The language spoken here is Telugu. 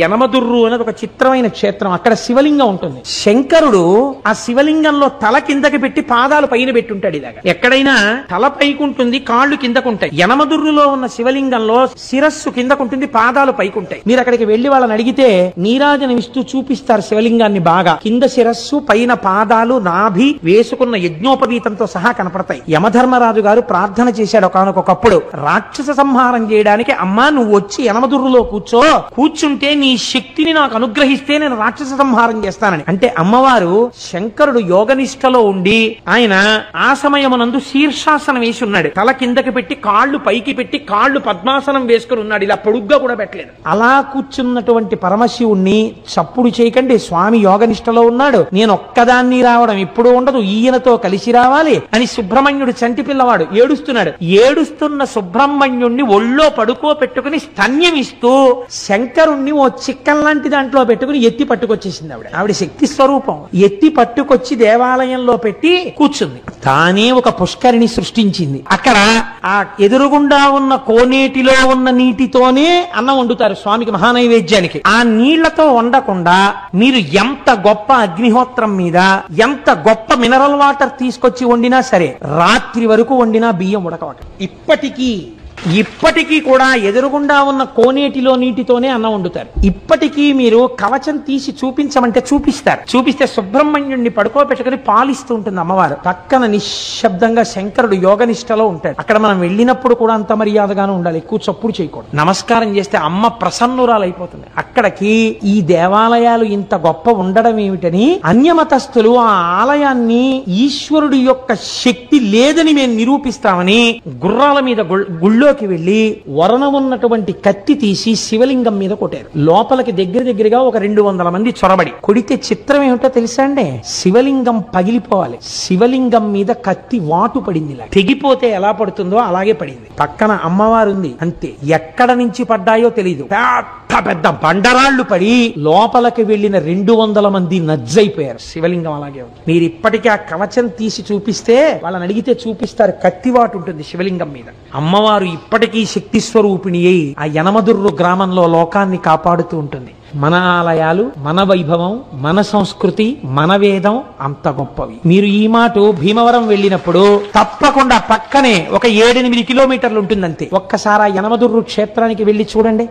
యనమదుర్రు అనేది ఒక చిత్రమైన క్షేత్రం. అక్కడ శివలింగం ఉంటుంది. శంకరుడు ఆ శివలింగంలో తల కిందకి పెట్టి పాదాలు పైన పెట్టుంటాడు. ఇలాగా ఎక్కడైనా తల పైకుంటుంది, కాళ్ళు కిందకుంటాయి. యనమదుర్రులో ఉన్న శివలింగంలో శిరస్సు కిందకుంటుంది, పాదాలు పైకుంటాయి. మీరు అక్కడికి వెళ్లి వాళ్ళని అడిగితే నీరాజనం ఇస్తూ చూపిస్తారు శివలింగాన్ని. బాగా కింద శిరస్సు, పైన పాదాలు, నాభి, వేసుకున్న యజ్ఞోపవీతంతో సహా కనపడతాయి. యమధర్మరాజు గారు ప్రార్థన చేశాడు ఒకానొకప్పుడు, రాక్షస సంహారం చేయడానికి అమ్మా నువ్వు వచ్చి యనమదుర్రులో కూర్చుంటే నీ శక్తిని నాకు అనుగ్రహిస్తే నేను రాక్షస సంహారం చేస్తానని. అంటే అమ్మవారు శంకరుడు యోగనిష్టలో ఉండి ఆయన ఆ సమయమునందు శీర్షాసనం వేసి ఉన్నాడు. తల కిందకి పెట్టి కాళ్ళు పైకి పెట్టి కాళ్ళు పద్మాసనం వేసుకుని ఉన్నాడు. ఇలా పొడుగ్గా కూడా పెట్టలేదు. అలా కూర్చున్నటువంటి పరమశివుణ్ణి చప్పుడు చేయకండి, స్వామి యోగనిష్టలో ఉన్నాడు, నేను ఒక్కదాన్ని రావడం ఇప్పుడు ఉండదు, ఈయనతో కలిసి రావాలి అని సుబ్రహ్మణ్యుడు చంటి పిల్లవాడు ఏడుస్తున్నాడు. ఏడుస్తున్న సుబ్రహ్మణ్యుణ్ణి ఒళ్ళో పడుకోపెట్టుకుని స్తన్యమిస్తూ శంకరుణ్ణి ఓ చిక్కన్ లాంటి దాంట్లో పెట్టుకుని ఎత్తి పట్టుకొచ్చేసింది ఆవిడ శక్తి స్వరూపం. ఎత్తి పట్టుకొచ్చి దేవాలయంలో పెట్టి కూర్చుంది. తానే ఒక పుష్కరిణి సృష్టించింది. అక్కడ ఆ ఎదురుగుండా ఉన్న కోనేటిలో ఉన్న నీటితోనే అన్నం వండుతారు స్వామికి మహానైవేద్యానికి. ఆ నీళ్లతో వండకుండా మీరు ఎంత గొప్ప అగ్నిహోత్రం మీద ఎంత గొప్ప మినరల్ వాటర్ తీసుకొచ్చి వండినా సరే రాత్రి వరకు వండినా బియ్యం ఉడకవట. ఇప్పటికీ కూడా ఎదురుగుండా ఉన్న కోనేటిలో నీటితోనే అన్నం వండుతారు. ఇప్పటికీ మీరు కవచం తీసి చూపించమంటే చూపిస్తే సుబ్రహ్మణ్యుడిని పడుకోబెట్టుకుని పాలిస్తూ ఉంటుంది అమ్మవారు. పక్కన నిశ్శబ్దంగా శంకరుడు యోగనిష్టలో ఉంటాడు. అక్కడ మనం వెళ్ళినప్పుడు కూడా అంత మర్యాదగానే ఉండాలి, ఎక్కువ చప్పుడు చేయకూడదు. నమస్కారం చేస్తే అమ్మ ప్రసన్నురాలైపోతుంది. అక్కడికి ఈ దేవాలయాలు ఇంత గొప్ప ఉండడం ఏమిటని అన్యమతస్థులు ఆ ఆలయాన్ని ఈశ్వరుడి యొక్క శక్తి లేదని మేము నిరూపిస్తామని గుర్రాల మీద గుళ్ళో వెళ్లి వరణ ఉన్నటువంటి కత్తి తీసి శివలింగం మీద కొట్టారు. లోపలికి దగ్గరగా ఒక 200 మంది చొరబడి కొడితే చిత్రం ఏమిటో తెలుసా అండి? శివలింగం పగిలిపోవాలి. శివలింగం మీద కత్తి వాటు పడింది. తెగిపోతే ఎలా పడుతుందో అలాగే పడింది. పక్కన అమ్మవారు ఉంది, అంతే. ఎక్కడ నుంచి పడ్డాయో తెలియదు. పెద్ద బండరాళ్లు పడి లోపలికి వెళ్లిన 200 మంది నజ్జైపోయారు. శివలింగం అలాగే ఉంది. మీరు ఇప్పటికీ ఆ కవచం తీసి చూపిస్తే వాళ్ళని అడిగితే చూపిస్తారు, కత్తివాటు ఉంటుంది శివలింగం మీద. అమ్మవారు ఇప్పటికీ శక్తి స్వరూపిణి అయి ఆ యనమదుర్రు గ్రామంలో లోకాన్ని కాపాడుతూ ఉంటుంది. మన ఆలయాలు, మన వైభవం, మన సంస్కృతి, మన వేదం అంత గొప్పవి. మీరు ఈ మాట భీమవరం వెళ్ళినప్పుడు తప్పకుండా పక్కనే ఒక 7-8 కిలోమీటర్లు ఉంటుందంతే. ఒక్కసారి యనమదుర్రు క్షేత్రానికి వెళ్లి చూడండి.